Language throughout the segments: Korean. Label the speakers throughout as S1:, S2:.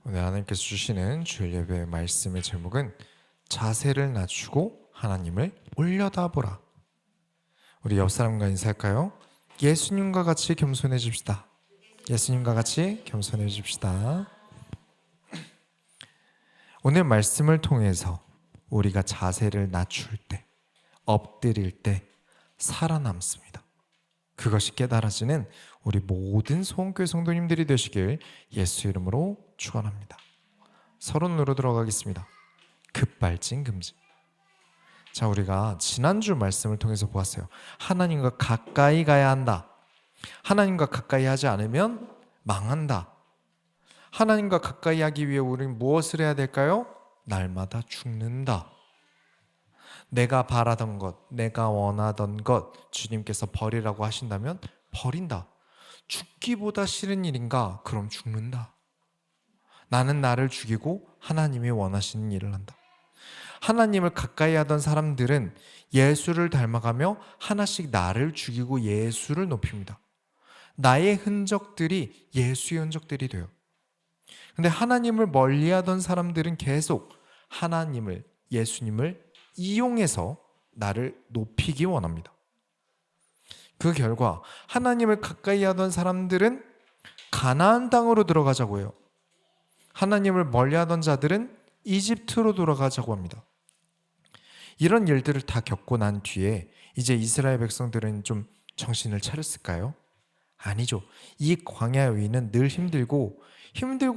S1: 오늘 하나님께서 주시는 주일 예배의 말씀의 제목은 자세를 낮추고 하나님을 올려다보라. 우리 옆 사람과 인사할까요? 예수님과 같이 겸손해집시다. 예수님과 같이 겸손해집시다. 오늘 말씀을 통해서 우리가 자세를 낮출 때, 엎드릴 때 살아남습니다. 그것이 깨달아지는 우리 모든 소원교회 성도님들이 되시길 예수 이름으로 축원합니다. 서론으로 들어가겠습니다. 급발진 금지. 자, 우리가 지난주 말씀을 통해서 보았어요. 하나님과 가까이 가야 한다. 하나님과 가까이 하지 않으면 망한다. 하나님과 가까이 하기 위해 우리는 무엇을 해야 될까요? 날마다 죽는다. 내가 바라던 것, 내가 원하던 것 주님께서 버리라고 하신다면 버린다. 죽기보다 싫은 일인가? 그럼 죽는다. 나는 나를 죽이고 하나님이 원하시는 일을 한다. 하나님을 가까이 하던 사람들은 예수를 닮아가며 하나씩 나를 죽이고 예수를 높입니다. 나의 흔적들이 예수의 흔적들이 돼요. 근데 하나님을 멀리하던 사람들은 계속 하나님을, 예수님을 이용해서 나를 높이기 원합니다. 그 결과 하나님을 가까이 하던 사람들은 가나안 땅으로 들어가자고 해요. 하나님을 멀리하던 자들은 이집트로 돌아가자고 합니다. 이런 일들을 다 겪고 난 뒤에 이제 이스라엘 백성들은 좀 정신을 차렸을까요? 아니죠. 이 광야의 위는 늘 힘들고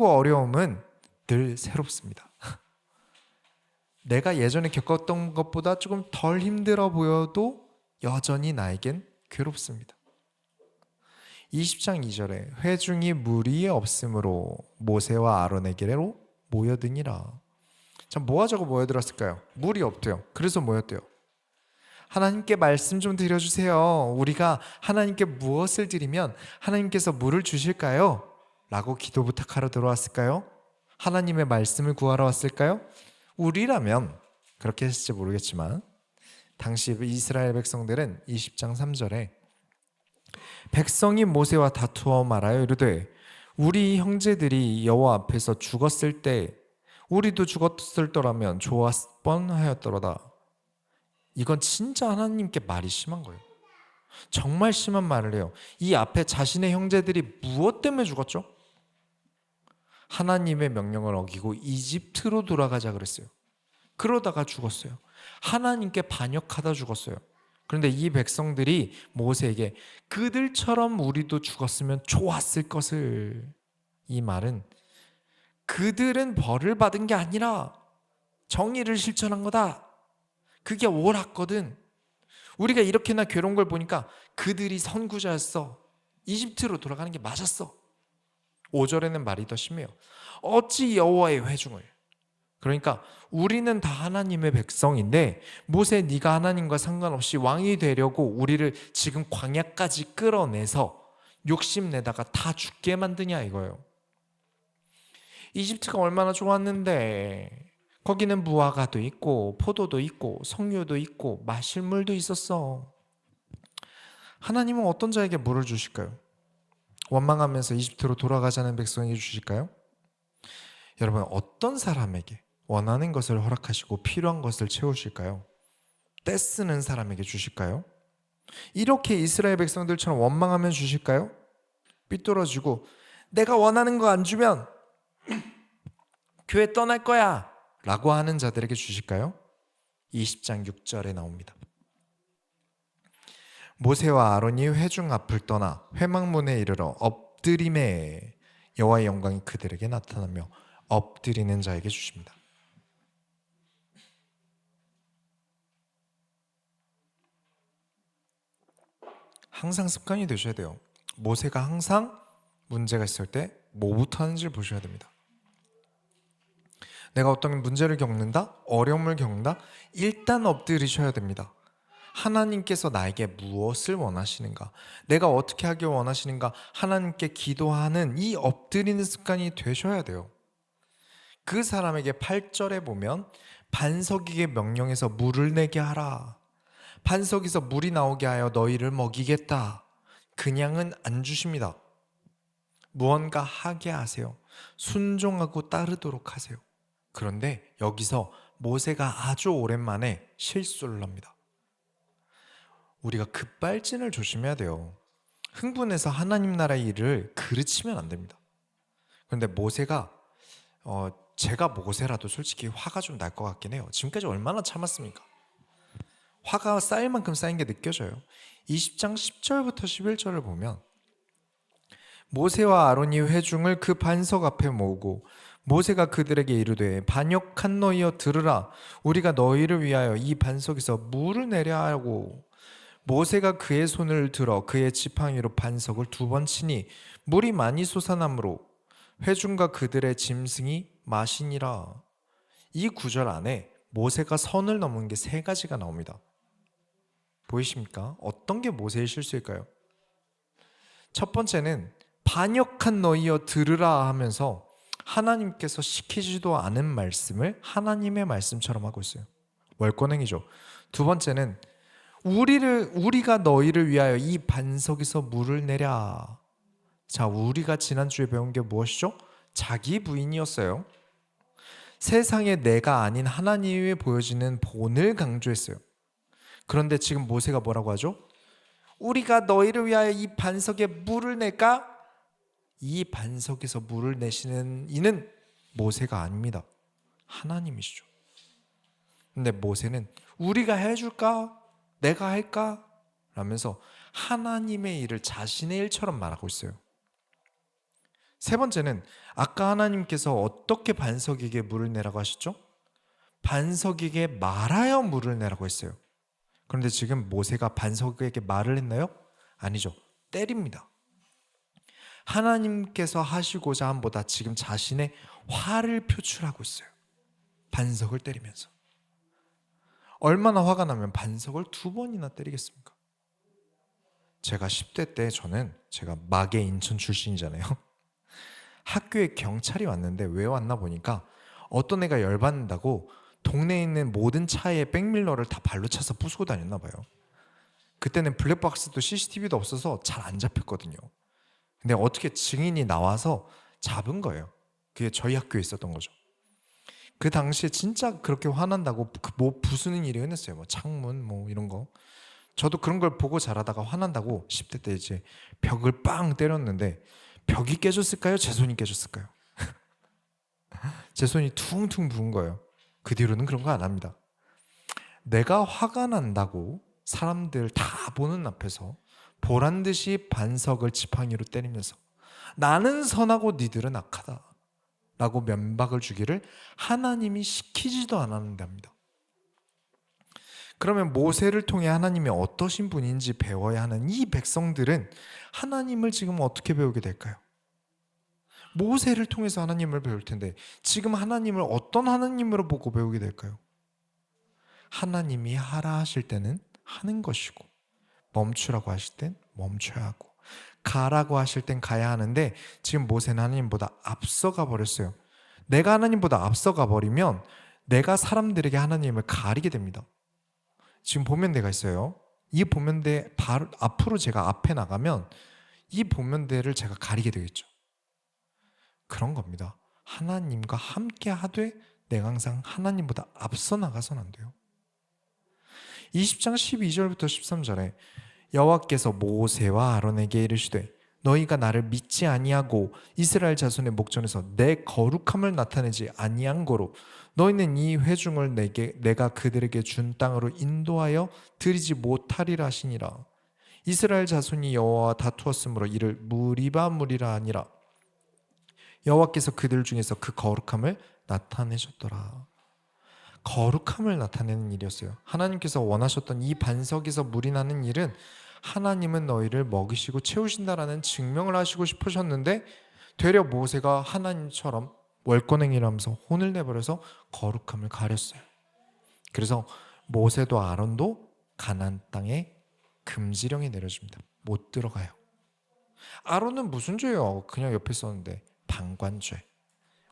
S1: 어려움은 늘 새롭습니다. 내가 예전에 겪었던 것보다 조금 덜 힘들어 보여도 여전히 나에겐 괴롭습니다. 20장 2절에 회중이 물이 없으므로 모세와 아론에게로 모여드니라. 자, 뭐 하자고 모여들었을까요? 물이 없대요. 그래서 모였대요. 하나님께 말씀 좀 드려주세요. 우리가 하나님께 무엇을 드리면 하나님께서 물을 주실까요? 라고 기도 부탁하러 들어왔을까요? 하나님의 말씀을 구하러 왔을까요? 우리라면 그렇게 했을지 모르겠지만 당시 이스라엘 백성들은 20장 3절에 백성이 모세와 다투어 말하여 이르되 우리 형제들이 여호와 앞에서 죽었을 때 우리도 죽었을 때라면 좋았을 뻔하였더로다. 이건 진짜 하나님께 말이 심한 거예요. 정말 심한 말을 해요. 이 앞에 자신의 형제들이 무엇 때문에 죽었죠? 하나님의 명령을 어기고 이집트로 돌아가자 그랬어요. 그러다가 죽었어요. 하나님께 반역하다 죽었어요. 그런데 이 백성들이 모세에게 그들처럼 우리도 죽었으면 좋았을 것을, 이 말은 그들은 벌을 받은 게 아니라 정의를 실천한 거다. 그게 옳았거든. 우리가 이렇게나 괴로운 걸 보니까 그들이 선구자였어. 이집트로 돌아가는 게 맞았어. 5절에는 말이 더 심해요. 어찌 여호와의 회중을, 그러니까 우리는 다 하나님의 백성인데 모세 네가 하나님과 상관없이 왕이 되려고 우리를 지금 광야까지 끌어내서 욕심내다가 다 죽게 만드냐 이거예요. 이집트가 얼마나 좋았는데 거기는 무화과도 있고 포도도 있고 석류도 있고 마실 물도 있었어. 하나님은 어떤 자에게 물을 주실까요? 원망하면서 이집트로 돌아가자는 백성에게 주실까요? 여러분, 어떤 사람에게 원하는 것을 허락하시고 필요한 것을 채우실까요? 떼쓰는 사람에게 주실까요? 이렇게 이스라엘 백성들처럼 원망하면 주실까요? 삐뚤어지고 내가 원하는 거 안 주면 교회 떠날 거야 라고 하는 자들에게 주실까요? 20장 6절에 나옵니다. 모세와 아론이 회중 앞을 떠나 회막문에 이르러 엎드림에 여호와의 영광이 그들에게 나타나며 엎드리는 자에게 주십니다. 항상 습관이 되셔야 돼요. 모세가 항상 문제가 있을 때 뭐부터 하는지를 보셔야 됩니다. 내가 어떤 문제를 겪는다? 어려움을 겪는다? 일단 엎드리셔야 됩니다. 하나님께서 나에게 무엇을 원하시는가? 내가 어떻게 하길 원하시는가? 하나님께 기도하는 이 엎드리는 습관이 되셔야 돼요. 그 사람에게 8절에 보면 반석에게 명령해서 물을 내게 하라. 반석에서 물이 나오게 하여 너희를 먹이겠다. 그냥은 안 주십니다. 무언가 하게 하세요. 순종하고 따르도록 하세요. 그런데 여기서 모세가 아주 오랜만에 실수를 합니다. 우리가 급발진을 조심해야 돼요. 흥분해서 하나님 나라의 일을 그르치면 안 됩니다. 그런데 모세가 제가 모세라도 솔직히 화가 좀 날 것 같긴 해요. 지금까지 얼마나 참았습니까? 화가 쌓일 만큼 쌓인 게 느껴져요. 20장 10절부터 11절을 보면 모세와 아론이 회중을 그 반석 앞에 모으고 모세가 그들에게 이르되 반역한 너희여 들으라. 우리가 너희를 위하여 이 반석에서 물을 내려 하고 모세가 그의 손을 들어 그의 지팡이로 반석을 2번 치니 물이 많이 솟아나므로 회중과 그들의 짐승이 마시니라. 이 구절 안에 모세가 선을 넘은 게 3가지가 나옵니다. 보이십니까? 어떤 게 모세의 실수일까요? 첫 번째는 반역한 너희여 들으라 하면서 하나님께서 시키지도 않은 말씀을 하나님의 말씀처럼 하고 있어요. 월권행이죠. 두 번째는 우리가 너희를 위하여 이 반석에서 물을 내랴. 자, 우리가 지난주에 배운 게 무엇이죠? 자기 부인이었어요. 세상에 내가 아닌 하나님이 보여지는 본을 강조했어요. 그런데 지금 모세가 뭐라고 하죠? 우리가 너희를 위하여 이 반석에 물을 낼까? 이 반석에서 물을 내시는 이는 모세가 아닙니다. 하나님이시죠. 근데 모세는 우리가 해줄까? 내가 할까? 라면서 하나님의 일을 자신의 일처럼 말하고 있어요. 세 번째는 아까 하나님께서 어떻게 반석에게 물을 내라고 하셨죠? 반석에게 말하여 물을 내라고 했어요. 그런데 지금 모세가 반석에게 말을 했나요? 아니죠. 때립니다. 하나님께서 하시고자 함보다 지금 자신의 화를 표출하고 있어요. 반석을 때리면서. 얼마나 화가 나면 반석을 2번이나 때리겠습니까? 제가 10대 때 제가 마계 인천 출신이잖아요. 학교에 경찰이 왔는데 왜 왔나 보니까 어떤 애가 열받는다고 동네에 있는 모든 차에 백밀러를 다 발로 차서 부수고 다녔나 봐요. 그때는 블랙박스도 CCTV도 없어서 잘 안 잡혔거든요. 근데 어떻게 증인이 나와서 잡은 거예요. 그게 저희 학교에 있었던 거죠. 그 당시에 진짜 그렇게 화난다고 뭐 부수는 일이 흔했어요. 뭐 창문 뭐 이런 거. 저도 그런 걸 보고 자라다가 화난다고 10대 때 이제 벽을 빵 때렸는데 벽이 깨졌을까요? 제 손이 깨졌을까요? 제 손이 퉁퉁 부은 거예요. 그 뒤로는 그런 거 안 합니다. 내가 화가 난다고 사람들 다 보는 앞에서 보란 듯이 반석을 지팡이로 때리면서 나는 선하고 니들은 악하다 라고 면박을 주기를 하나님이 시키지도 않았는데 합니다. 그러면 모세를 통해 하나님이 어떠신 분인지 배워야 하는 이 백성들은 하나님을 지금 어떻게 배우게 될까요? 모세를 통해서 하나님을 배울 텐데 지금 하나님을 어떤 하나님으로 보고 배우게 될까요? 하나님이 하라 하실 때는 하는 것이고 멈추라고 하실 땐 멈춰야 하고 가라고 하실 땐 가야 하는데 지금 모세는 하나님보다 앞서가 버렸어요. 내가 하나님보다 앞서가 버리면 내가 사람들에게 하나님을 가리게 됩니다. 지금 보면대가 있어요. 이 보면대 바로 앞으로 제가 앞에 나가면 이 보면대를 제가 가리게 되겠죠. 그런 겁니다. 하나님과 함께 하되 내가 항상 하나님보다 앞서 나가서는 안 돼요. 20장 12절부터 13절에 여호와께서 모세와 아론에게 이르시되 너희가 나를 믿지 아니하고 이스라엘 자손의 목전에서 내 거룩함을 나타내지 아니한 고로 너희는 이 회중을 내가 그들에게 준 땅으로 인도하여 들이지 못하리라 하시니라. 이스라엘 자손이 여호와와 다투었으므로 이를 무리바 무리라 하니라. 여호와께서 그들 중에서 그 거룩함을 나타내셨더라. 거룩함을 나타내는 일이었어요. 하나님께서 원하셨던 이 반석에서 물이 나는 일은 하나님은 너희를 먹이시고 채우신다라는 증명을 하시고 싶으셨는데 되려 모세가 하나님처럼 월권행이라면서 혼을 내버려서 거룩함을 가렸어요. 그래서 모세도 아론도 가나안 땅에 금지령이 내려집니다. 못 들어가요. 아론은 무슨 죄요? 그냥 옆에 있었는데 방관죄.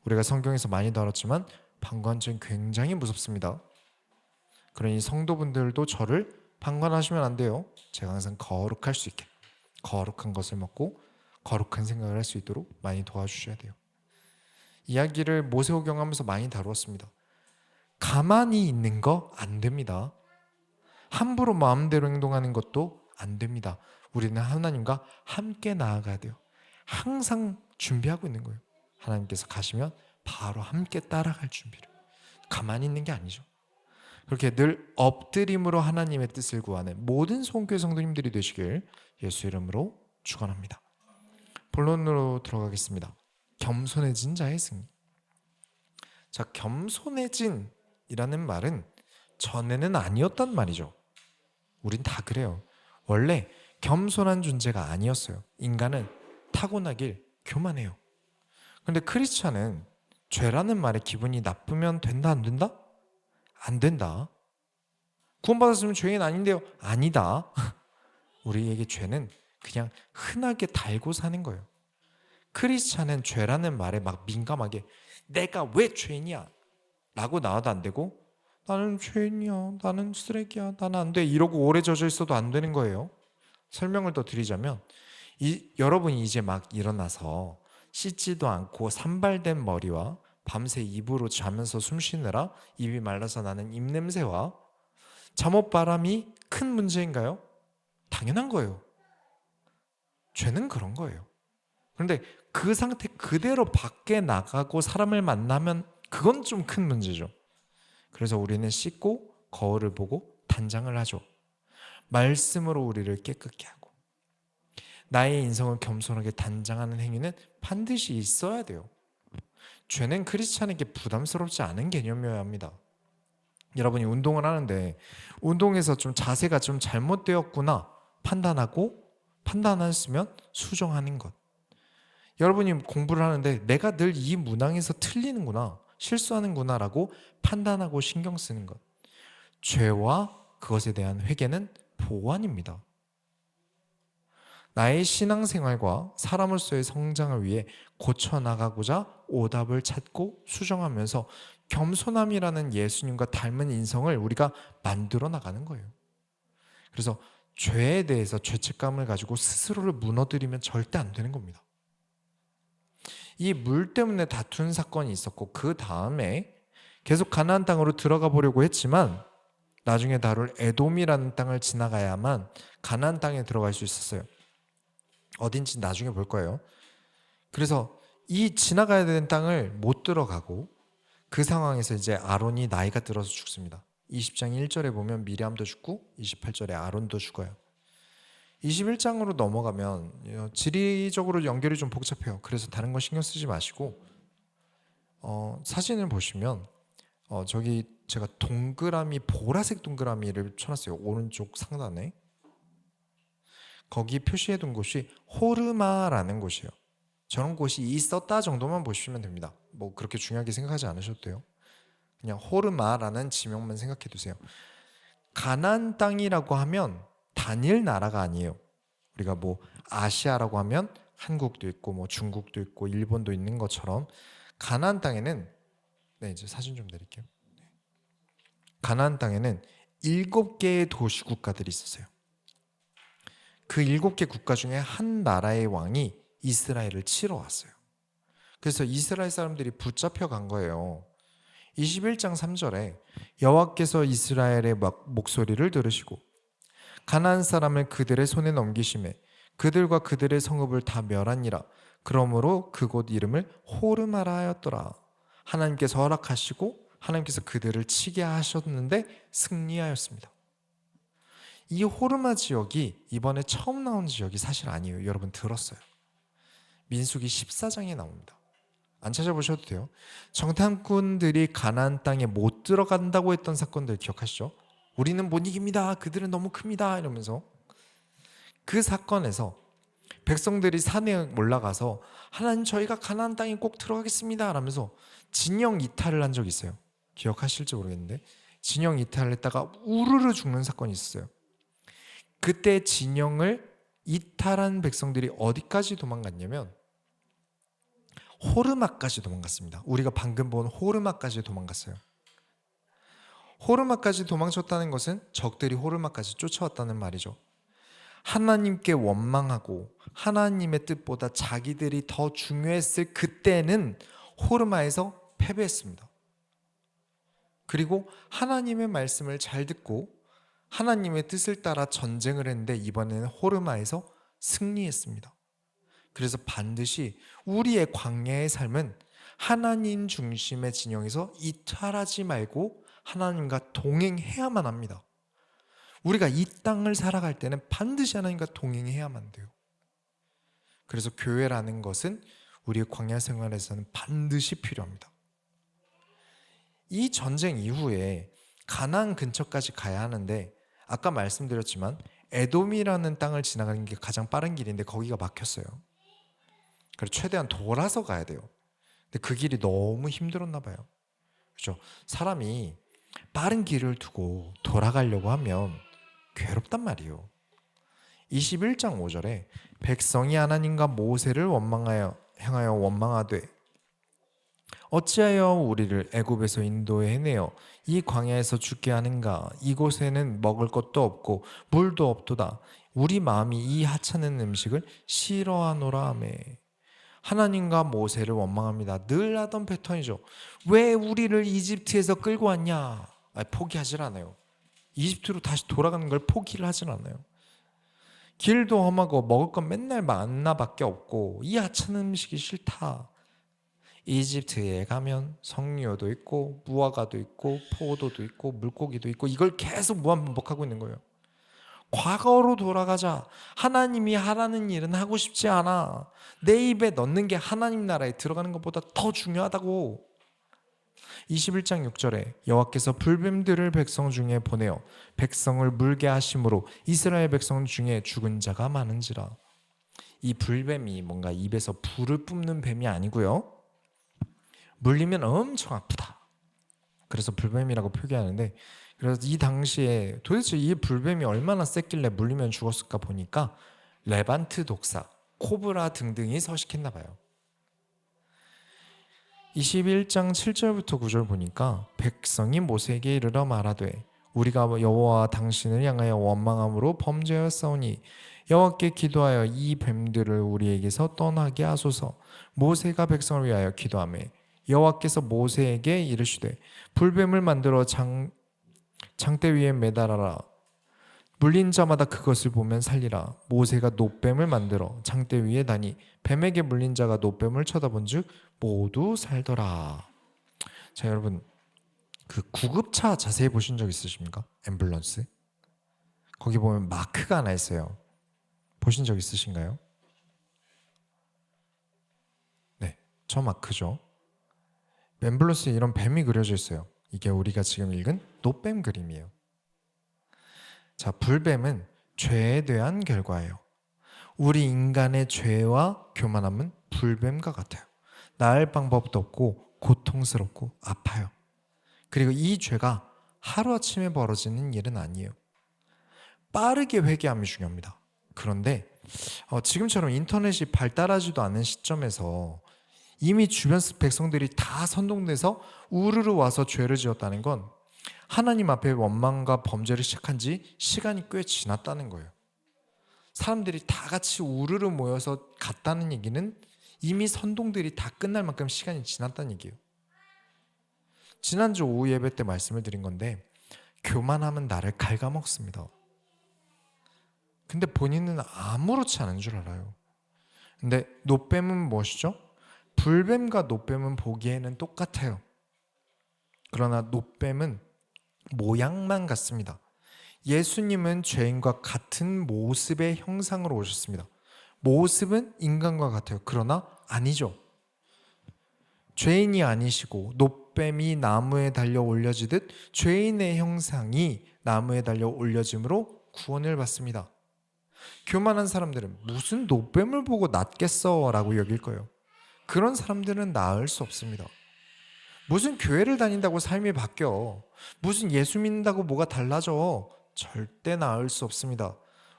S1: 우리가 성경에서 많이 다뤘지만 방관죄는 굉장히 무섭습니다. 그러니 성도분들도 저를 방관하시면 안 돼요. 제가 항상 거룩할 수 있게 거룩한 것을 먹고 거룩한 생각을 할 수 있도록 많이 도와주셔야 돼요. 이야기를 모세오경 하면서 많이 다루었습니다. 가만히 있는 거 안 됩니다. 함부로 마음대로 행동하는 것도 안 됩니다. 우리는 하나님과 함께 나아가야 돼요. 항상 준비하고 있는 거예요. 하나님께서 가시면 바로 함께 따라갈 준비를. 가만히 있는 게 아니죠. 그렇게 늘 엎드림으로 하나님의 뜻을 구하는 모든 소원교회 성도님들이 되시길 예수 이름으로 축원합니다. 본론으로 들어가겠습니다. 겸손해진 자의 승리. 자, 겸손해진이라는 말은 전에는 아니었단 말이죠. 우린 다 그래요. 원래 겸손한 존재가 아니었어요. 인간은 타고나길 교만해요. 그런데 크리스찬은 죄라는 말에 기분이 나쁘면 된다 안 된다? 안 된다. 구원받았으면 죄인 아닌데요? 아니다. 우리에게 죄는 그냥 흔하게 달고 사는 거예요. 크리스찬은 죄라는 말에 막 민감하게 내가 왜 죄인이야? 라고 나와도 안 되고 나는 죄인이야, 나는 쓰레기야, 나는 안 돼 이러고 오래 젖어 있어도 안 되는 거예요. 설명을 더 드리자면 여러분이 이제 막 일어나서 씻지도 않고 산발된 머리와 밤새 입으로 자면서 숨 쉬느라 입이 말라서 나는 입냄새와 잠옷바람이 큰 문제인가요? 당연한 거예요. 죄는 그런 거예요. 그런데 그 상태 그대로 밖에 나가고 사람을 만나면 그건 좀 큰 문제죠. 그래서 우리는 씻고 거울을 보고 단장을 하죠. 말씀으로 우리를 깨끗게 하고 나의 인성을 겸손하게 단장하는 행위는 반드시 있어야 돼요. 죄는 크리스찬에게 부담스럽지 않은 개념이어야 합니다. 여러분이 운동을 하는데 운동에서 좀 자세가 좀 잘못되었구나 판단했으면 수정하는 것. 여러분이 공부를 하는데 내가 늘 이 문항에서 틀리는구나, 실수하는구나 라고 판단하고 신경 쓰는 것. 죄와 그것에 대한 회개는 보완입니다. 나의 신앙생활과 사람으로서의 성장을 위해 고쳐나가고자 오답을 찾고 수정하면서 겸손함이라는 예수님과 닮은 인성을 우리가 만들어 나가는 거예요. 그래서 죄에 대해서 죄책감을 가지고 스스로를 무너뜨리면 절대 안 되는 겁니다. 이 물 때문에 다툰 사건이 있었고 그 다음에 계속 가나안 땅으로 들어가 보려고 했지만 나중에 다룰 에돔이라는 땅을 지나가야만 가나안 땅에 들어갈 수 있었어요. 어딘지 나중에 볼 거예요. 그래서 이 지나가야 되는 땅을 못 들어가고 그 상황에서 이제 아론이 나이가 들어서 죽습니다. 20장 1절에 보면 미리암도 죽고 28절에 아론도 죽어요. 21장으로 넘어가면 지리적으로 연결이 좀 복잡해요. 그래서 다른 거 신경 쓰지 마시고 사진을 보시면 저기 제가 동그라미 보라색 동그라미를 쳐놨어요. 오른쪽 상단에. 거기 표시해둔 곳이 호르마라는 곳이에요. 저런 곳이 있었다 정도만 보시면 됩니다. 뭐 그렇게 중요하게 생각하지 않으셔도 돼요. 그냥 호르마라는 지명만 생각해 두세요. 가나안 땅이라고 하면 단일 나라가 아니에요. 우리가 뭐 아시아라고 하면 한국도 있고 뭐 중국도 있고 일본도 있는 것처럼 가나안 땅에는 이제 사진 좀 내릴게요. 가나안 땅에는 7개의 도시 국가들이 있었어요. 그 7개 국가 중에 한 나라의 왕이 이스라엘을 치러 왔어요. 그래서 이스라엘 사람들이 붙잡혀 간 거예요. 21장 3절에 여호와께서 이스라엘의 목소리를 들으시고 가나안 사람을 그들의 손에 넘기심에 그들과 그들의 성읍을 다 멸하니라. 그러므로 그곳 이름을 호르마라 하였더라. 하나님께서 허락하시고 하나님께서 그들을 치게 하셨는데 승리하였습니다. 이 호르마 지역이 이번에 처음 나온 지역이 사실 아니에요. 여러분 들었어요. 민수기 14장에 나옵니다. 안 찾아보셔도 돼요. 정탐꾼들이 가나안 땅에 못 들어간다고 했던 사건들 기억하시죠? 우리는 못 이깁니다. 그들은 너무 큽니다. 이러면서 그 사건에서 백성들이 산에 올라가서 하나님 저희가 가나안 땅에 꼭 들어가겠습니다. 라면서 진영 이탈을 한 적이 있어요. 기억하실지 모르겠는데 진영 이탈을 했다가 우르르 죽는 사건이 있었어요. 그때 진영을 이탈한 백성들이 어디까지 도망갔냐면 호르마까지 도망갔습니다. 우리가 방금 본 호르마까지 도망갔어요. 호르마까지 도망쳤다는 것은 적들이 호르마까지 쫓아왔다는 말이죠. 하나님께 원망하고 하나님의 뜻보다 자기들이 더 중요했을 그때는 호르마에서 패배했습니다. 그리고 하나님의 말씀을 잘 듣고 하나님의 뜻을 따라 전쟁을 했는데 이번에는 호르마에서 승리했습니다. 그래서 반드시 우리의 광야의 삶은 하나님 중심의 진영에서 이탈하지 말고 하나님과 동행해야만 합니다. 우리가 이 땅을 살아갈 때는 반드시 하나님과 동행해야만 돼요. 그래서 교회라는 것은 우리의 광야 생활에서는 반드시 필요합니다. 이 전쟁 이후에 가나안 근처까지 가야 하는데 아까 말씀드렸지만 에돔이라는 땅을 지나가는 게 가장 빠른 길인데 거기가 막혔어요. 그래서 최대한 돌아서 가야 돼요. 근데 그 길이 너무 힘들었나 봐요. 그렇죠? 사람이 빠른 길을 두고 돌아가려고 하면 괴롭단 말이에요. 21장 5절에 백성이 하나님과 모세를 향하여 원망하되 어찌하여 우리를 애굽에서 인도해내어 이 광야에서 죽게 하는가? 이곳에는 먹을 것도 없고 물도 없도다. 우리 마음이 이 하찮은 음식을 싫어하노라 하매. 하나님과 모세를 원망합니다. 늘 하던 패턴이죠. 왜 우리를 이집트에서 끌고 왔냐? 포기하질 않아요. 이집트로 다시 돌아가는 걸 포기를 하질 않아요. 길도 험하고 먹을 건 맨날 만나밖에 없고 이 하찮은 음식이 싫다. 이집트에 가면 석류도 있고 무화과도 있고 포도도 있고 물고기도 있고 이걸 계속 무한반복하고 있는 거예요. 과거로 돌아가자. 하나님이 하라는 일은 하고 싶지 않아. 내 입에 넣는 게 하나님 나라에 들어가는 것보다 더 중요하다고. 21장 6절에 여호와께서 불뱀들을 백성 중에 보내어 백성을 물게 하심으로 이스라엘 백성 중에 죽은 자가 많은지라. 이 불뱀이 뭔가 입에서 불을 뿜는 뱀이 아니고요, 물리면 엄청 아프다. 그래서 불뱀이라고 표기하는데, 그래서 이 당시에 도대체 이 불뱀이 얼마나 셌길래 물리면 죽었을까 보니까 레반트 독사, 코브라 등등이 서식했나 봐요. 21장 7절부터 9절 보니까 백성이 모세에게 이르러 말하되 우리가 여호와 당신을 향하여 원망함으로 범죄하였사오니 여호와께 기도하여 이 뱀들을 우리에게서 떠나게 하소서. 모세가 백성을 위하여 기도하매 여호와께서 모세에게 이르시되 불뱀을 만들어 장대 위에 매달아라. 물린 자마다 그것을 보면 살리라. 모세가 놋뱀을 만들어 장대 위에 다니 뱀에게 물린 자가 놋뱀을 쳐다본즉 모두 살더라. 자, 여러분, 그 구급차 자세히 보신 적 있으십니까? 앰뷸런스 거기 보면 마크가 하나 있어요. 보신 적 있으신가요? 네, 저 마크죠. 앰뷸런스에 이런 뱀이 그려져 있어요. 이게 우리가 지금 읽은 놋뱀 그림이에요. 자, 불뱀은 죄에 대한 결과예요. 우리 인간의 죄와 교만함은 불뱀과 같아요. 나을 방법도 없고 고통스럽고 아파요. 그리고 이 죄가 하루아침에 벌어지는 일은 아니에요. 빠르게 회개함이 중요합니다. 그런데 지금처럼 인터넷이 발달하지도 않은 시점에서 이미 주변 백성들이 다 선동돼서 우르르 와서 죄를 지었다는 건 하나님 앞에 원망과 범죄를 시작한 지 시간이 꽤 지났다는 거예요. 사람들이 다 같이 우르르 모여서 갔다는 얘기는 이미 선동들이 다 끝날 만큼 시간이 지났다는 얘기예요. 지난주 오후 예배 때 말씀을 드린 건데 교만하면 나를 갉아먹습니다. 근데 본인은 아무렇지 않은 줄 알아요. 근데 놋뱀은 무엇이죠? 불뱀과 놋뱀은 보기에는 똑같아요. 그러나 놋뱀은 모양만 같습니다. 예수님은 죄인과 같은 모습의 형상으로 오셨습니다. 모습은 인간과 같아요. 그러나 아니죠. 죄인이 아니시고 놋뱀이 나무에 달려 올려지듯 죄인의 형상이 나무에 달려 올려짐으로 구원을 받습니다. 교만한 사람들은 무슨 놋뱀을 보고 낫겠어 라고 여길 거예요. 그런 사람들은 나을 수 없습니다. 무슨 교회를 다닌다고 삶이 바뀌어, 무슨 예수 믿는다고 뭐가 달라져, 절대 나을 수 없습니다.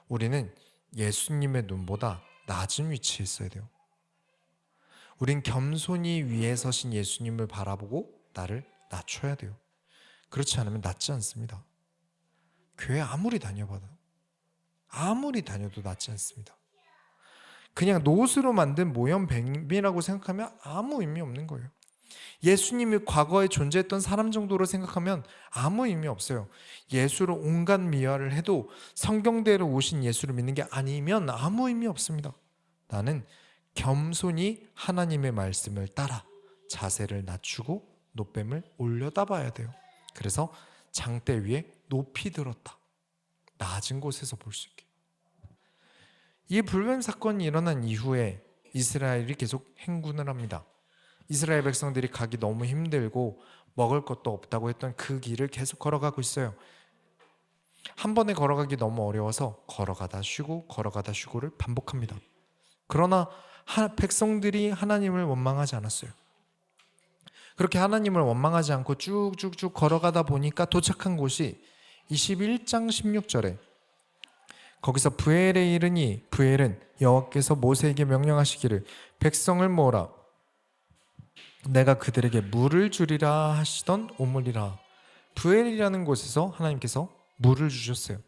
S1: 우리는 예수님의 눈보다 낮은 위치에 있어야 돼요. 우린 겸손히 위에 서신 예수님을 바라보고 나를 낮춰야 돼요. 그렇지 않으면 낫지 않습니다. 교회 아무리 다녀봐도. 아무리 다녀도 낫지 않습니다. 그냥 노스로 만든 모형뱀이라고 생각하면 아무 의미 없는 거예요. 예수님이 과거에 존재했던 사람 정도로 생각하면 아무 의미 없어요. 예수로 온갖 미화를 해도 성경대로 오신 예수를 믿는 게 아니면 아무 의미 없습니다. 나는 겸손히 하나님의 말씀을 따라 자세를 낮추고 노뱀을 올려다 봐야 돼요. 그래서 장대 위에 높이 들었다. 낮은 곳에서 볼 수 있게. 이 불뱀 사건이 일어난 이후에 이스라엘이 계속 행군을 합니다. 이스라엘 백성들이 가기 너무 힘들고 먹을 것도 없다고 했던 그 길을 계속 걸어가고 있어요. 한 번에 걸어가기 너무 어려워서 걸어가다 쉬고 걸어가다 쉬고를 반복합니다. 그러나 백성들이 하나님을 원망하지 않았어요. 그렇게 하나님을 원망하지 않고 쭉쭉쭉 걸어가다 보니까 도착한 곳이 21장 16절에 거기서 부엘에 이르니 부엘은 여호와께서 모세에게 명령하시기를 백성을 모으라 내가 그들에게 물을 주리라 하시던 오물이라. 부엘이라는 곳에서 하나님께서 물을 주셨어요.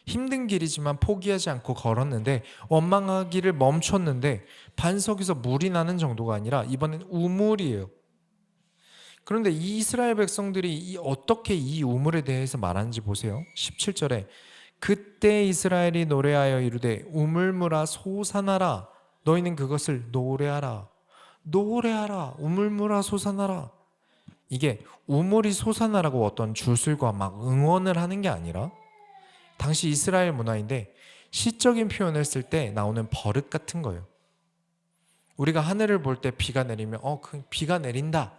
S1: 힘든 길이지만 포기하지 않고 걸었는데 원망하기를 멈췄는데 반석에서 물이 나는 정도가 아니라 이번엔 우물이에요. 그런데 이 이스라엘 백성들이 어떻게 이 우물에 대해서 말하는지 보세요. 17절에 그때 이스라엘이 노래하여 이르되 우물물아 솟아나라 너희는 그것을 노래하라. 노래하라 우물물아 솟아나라. 이게 우물이 솟아나라고 어떤 주술과 막 응원을 하는 게 아니라 당시 이스라엘 문화인데 시적인 표현을 쓸 때 나오는 버릇 같은 거예요. 우리가 하늘을 볼 때 비가 내리면 비가 내린다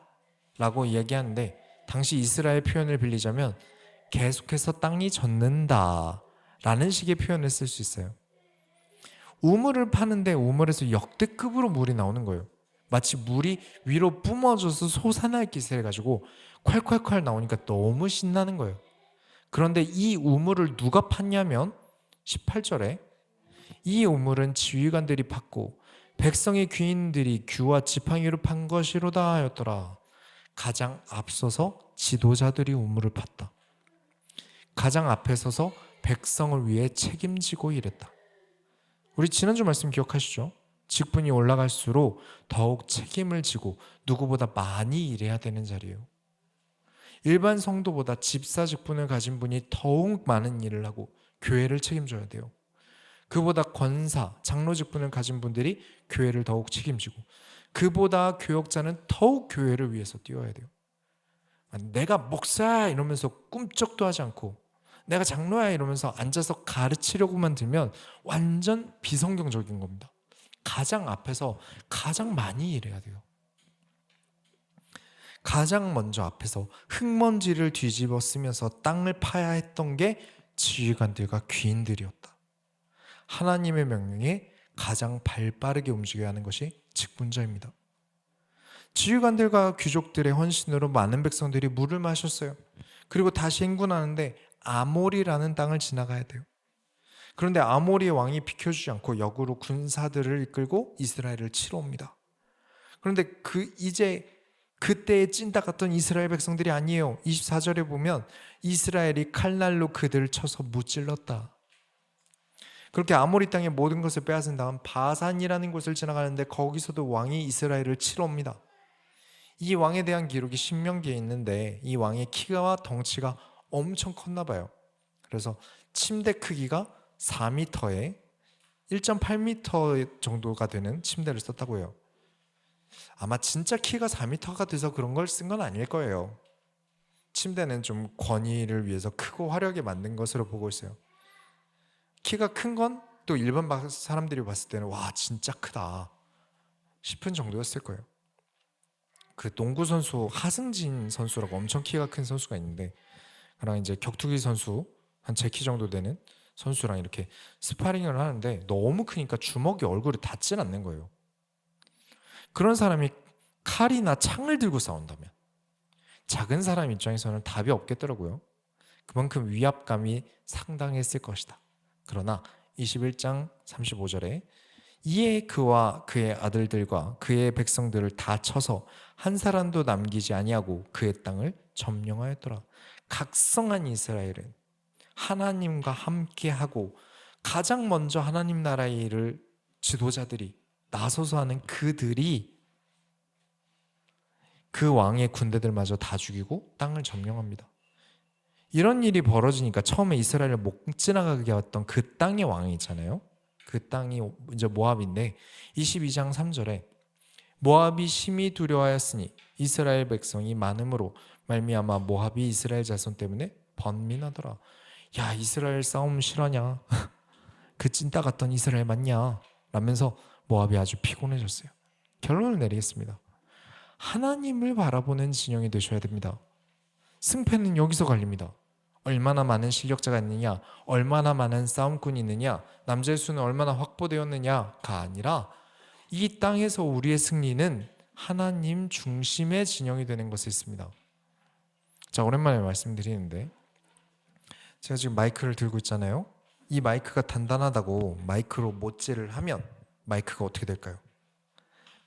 S1: 라고 이야기하는데 당시 이스라엘 표현을 빌리자면 계속해서 땅이 젖는다 라는 식의 표현을 쓸 수 있어요. 우물을 파는데 우물에서 역대급으로 물이 나오는 거예요. 마치 물이 위로 뿜어져서 솟아날 기세를 가지고 콸콸콸 나오니까 너무 신나는 거예요. 그런데 이 우물을 누가 팠냐면 18절에 이 우물은 지휘관들이 팠고 백성의 귀인들이 규와 지팡이로 판 것이로다 하였더라. 가장 앞서서 지도자들이 우물을 팠다. 가장 앞에 서서 백성을 위해 책임지고 일했다. 우리 지난주 말씀 기억하시죠? 직분이 올라갈수록 더욱 책임을 지고 누구보다 많이 일해야 되는 자리예요. 일반 성도보다 집사 직분을 가진 분이 더욱 많은 일을 하고 교회를 책임져야 돼요. 그보다 권사, 장로 직분을 가진 분들이 교회를 더욱 책임지고 그보다 교역자는 더욱 교회를 위해서 뛰어야 돼요. 내가 목사야 이러면서 꿈쩍도 하지 않고 내가 장로야 이러면서 앉아서 가르치려고만 들면 완전 비성경적인 겁니다. 가장 앞에서 가장 많이 일해야 돼요. 가장 먼저 앞에서 흙먼지를 뒤집어 쓰면서 땅을 파야 했던 게 지휘관들과 귀인들이었다. 하나님의 명령에 가장 발빠르게 움직여야 하는 것이 직분자입니다. 지휘관들과 귀족들의 헌신으로 많은 백성들이 물을 마셨어요. 그리고 다시 행군하는데 아모리라는 땅을 지나가야 돼요. 그런데 아모리의 왕이 비켜주지 않고 역으로 군사들을 이끌고 이스라엘을 치러 옵니다. 그런데 이제 그때에 찐따 같던 이스라엘 백성들이 아니에요. 24절에 보면 이스라엘이 칼날로 그들을 쳐서 무찔렀다. 그렇게 아모리 땅의 모든 것을 빼앗은 다음 바산이라는 곳을 지나가는데 거기서도 왕이 이스라엘을 치러 옵니다. 이 왕에 대한 기록이 신명기에 있는데 이 왕의 키와 덩치가 엄청 컸나 봐요. 그래서 침대 크기가 4m에 1.8m 정도가 되는 침대를 썼다고 해요. 아마 진짜 키가 4m가 돼서 그런 걸 쓴 건 아닐 거예요. 침대는 좀 권위를 위해서 크고 화려하게 만든 것으로 보고 있어요. 키가 큰 건 또 일반 사람들이 봤을 때는 와 진짜 크다 싶은 정도였을 거예요. 그 농구 선수 하승진 선수라고 엄청 키가 큰 선수가 있는데 그랑 이제 격투기 선수 한 제 키 정도 되는 선수랑 이렇게 스파링을 하는데 너무 크니까 주먹이 얼굴에 닿질 않는 거예요. 그런 사람이 칼이나 창을 들고 싸운다면 작은 사람 입장에서는 답이 없겠더라고요. 그만큼 위압감이 상당했을 것이다. 그러나 21장 35절에 이에 그와 그의 아들들과 그의 백성들을 다 쳐서 한 사람도 남기지 아니하고 그의 땅을 점령하였더라. 각성한 이스라엘은 하나님과 함께하고 가장 먼저 하나님 나라의 일을 지도자들이 나서서 하는 그들이 그 왕의 군대들마저 다 죽이고 땅을 점령합니다. 이런 일이 벌어지니까 처음에 이스라엘을 못 지나가게 했던 그 땅의 왕이 있잖아요. 그 땅이 이제 모압인데 22장 3절에 모압이 심히 두려워하였으니 이스라엘 백성이 많음으로 말미암아 모압이 이스라엘 자손 때문에 번민하더라. 야, 이스라엘 싸움 실화냐? 그 찐따 같던 이스라엘 맞냐? 라면서 모압이 아주 피곤해졌어요. 결론을 내리겠습니다. 하나님을 바라보는 진영이 되셔야 됩니다. 승패는 여기서 갈립니다. 얼마나 많은 실력자가 있느냐, 얼마나 많은 싸움꾼이 있느냐, 남자의 수는 얼마나 확보되었느냐가 아니라 이 땅에서 우리의 승리는 하나님 중심의 진영이 되는 것에 있습니다. 자, 오랜만에 말씀드리는데 제가 지금 마이크를 들고 있잖아요. 이 마이크가 단단하다고 마이크로 못질을 하면 마이크가 어떻게 될까요?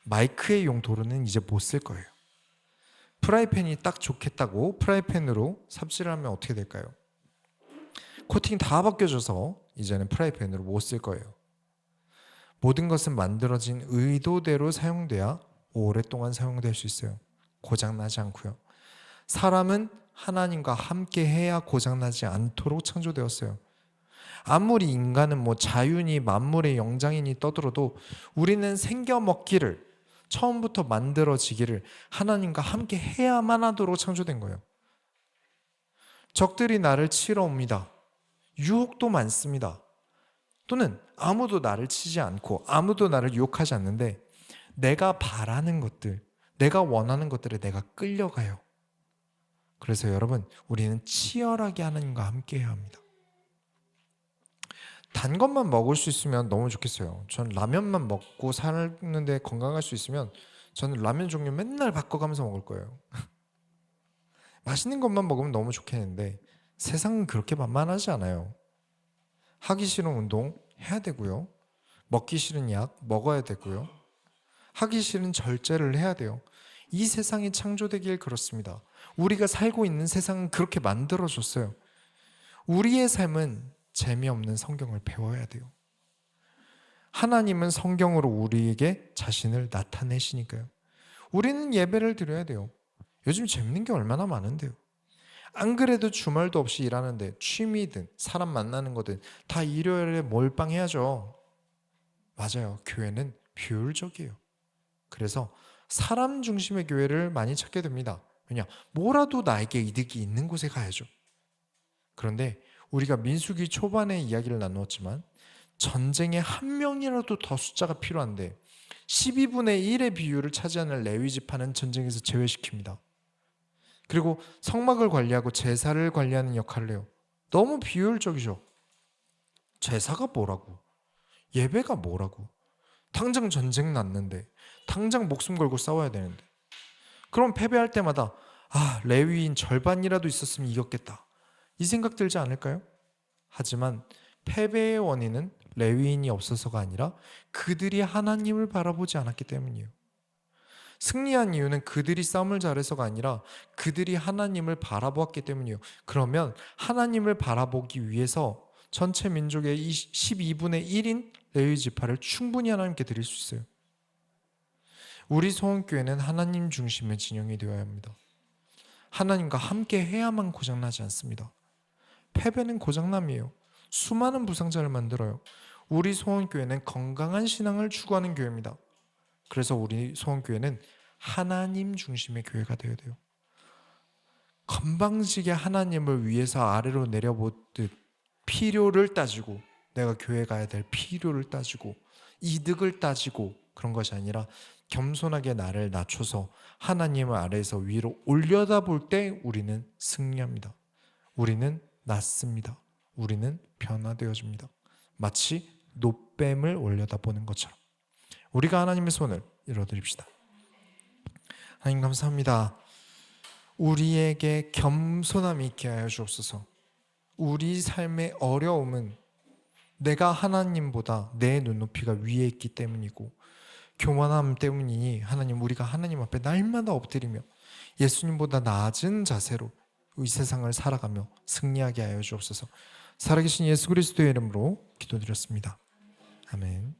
S1: 마이크의 용도로는 이제 못 쓸 거예요. 프라이팬이 딱 좋겠다고 프라이팬으로 삽질을 하면 어떻게 될까요? 코팅이 다 벗겨져서 이제는 프라이팬으로 못 쓸 거예요. 모든 것은 만들어진 의도대로 사용돼야 오랫동안 사용될 수 있어요. 고장나지 않고요. 사람은 하나님과 함께 해야 고장나지 않도록 창조되었어요. 아무리 인간은 뭐 자윤이 만물의 영장이니 떠들어도 우리는 생겨먹기를, 처음부터 만들어지기를 하나님과 함께 해야만 하도록 창조된 거예요. 적들이 나를 치러 옵니다. 유혹도 많습니다. 또는 아무도 나를 치지 않고 아무도 나를 유혹하지 않는데 내가 바라는 것들, 내가 원하는 것들에 내가 끌려가요. 그래서 여러분, 우리는 치열하게 하나님과 함께 해야 합니다. 단 것만 먹을 수 있으면 너무 좋겠어요. 전 라면만 먹고 사는데 건강할 수 있으면 저는 라면 종류 맨날 바꿔가면서 먹을 거예요. 맛있는 것만 먹으면 너무 좋겠는데 세상은 그렇게 만만하지 않아요. 하기 싫은 운동 해야 되고요. 먹기 싫은 약 먹어야 되고요. 하기 싫은 절제를 해야 돼요. 이 세상이 창조되길 그렇습니다. 우리가 살고 있는 세상은 그렇게 만들어졌어요. 우리의 삶은 재미없는 성경을 배워야 돼요. 하나님은 성경으로 우리에게 자신을 나타내시니까요. 우리는 예배를 드려야 돼요. 요즘 재밌는 게 얼마나 많은데요. 안 그래도 주말도 없이 일하는데 취미든 사람 만나는 거든 다 일요일에 몰빵해야죠. 맞아요. 교회는 비효율적이에요. 그래서 사람 중심의 교회를 많이 찾게 됩니다. 왜냐? 뭐라도 나에게 이득이 있는 곳에 가야죠. 그런데 우리가 민수기 초반에 이야기를 나누었지만 전쟁에 한 명이라도 더 숫자가 필요한데 12분의 1의 비율을 차지하는 레위 지파는 전쟁에서 제외시킵니다. 그리고 성막을 관리하고 제사를 관리하는 역할을 해요. 너무 비효율적이죠. 제사가 뭐라고? 예배가 뭐라고? 당장 전쟁 났는데, 당장 목숨 걸고 싸워야 되는데, 그럼 패배할 때마다 레위인 절반이라도 있었으면 이겼겠다, 이 생각 들지 않을까요? 하지만 패배의 원인은 레위인이 없어서가 아니라 그들이 하나님을 바라보지 않았기 때문이에요. 승리한 이유는 그들이 싸움을 잘해서가 아니라 그들이 하나님을 바라보았기 때문이에요. 그러면 하나님을 바라보기 위해서 전체 민족의 12분의 1인 레위 지파를 충분히 하나님께 드릴 수 있어요. 우리 소원교회는 하나님 중심의 진영이 되어야 합니다. 하나님과 함께 해야만 고장나지 않습니다. 패배는 고장남이에요. 수많은 부상자를 만들어요. 우리 소원교회는 건강한 신앙을 추구하는 교회입니다. 그래서 우리 소원교회는 하나님 중심의 교회가 되어야 돼요. 건방지게 하나님을 위에서 아래로 내려보듯 필요를 따지고, 내가 교회 가야 될 필요를 따지고 이득을 따지고 그런 것이 아니라 겸손하게 나를 낮춰서 하나님을 아래에서 위로 올려다볼 때 우리는 승리합니다. 우리는 낫습니다. 우리는 변화되어집니다. 마치 놋뱀을 올려다보는 것처럼. 우리가 하나님의 손을 이뤄드립시다. 하나님 감사합니다. 우리에게 겸손함이 있게 하여 주옵소서. 우리 삶의 어려움은 내가 하나님보다 내 눈높이가 위에 있기 때문이고 교만함 때문이니 하나님, 우리가 하나님 앞에 날마다 엎드리며 예수님보다 낮은 자세로 이 세상을 살아가며 승리하게 하여 주옵소서. 살아계신 예수 그리스도의 이름으로 기도드렸습니다. 아멘.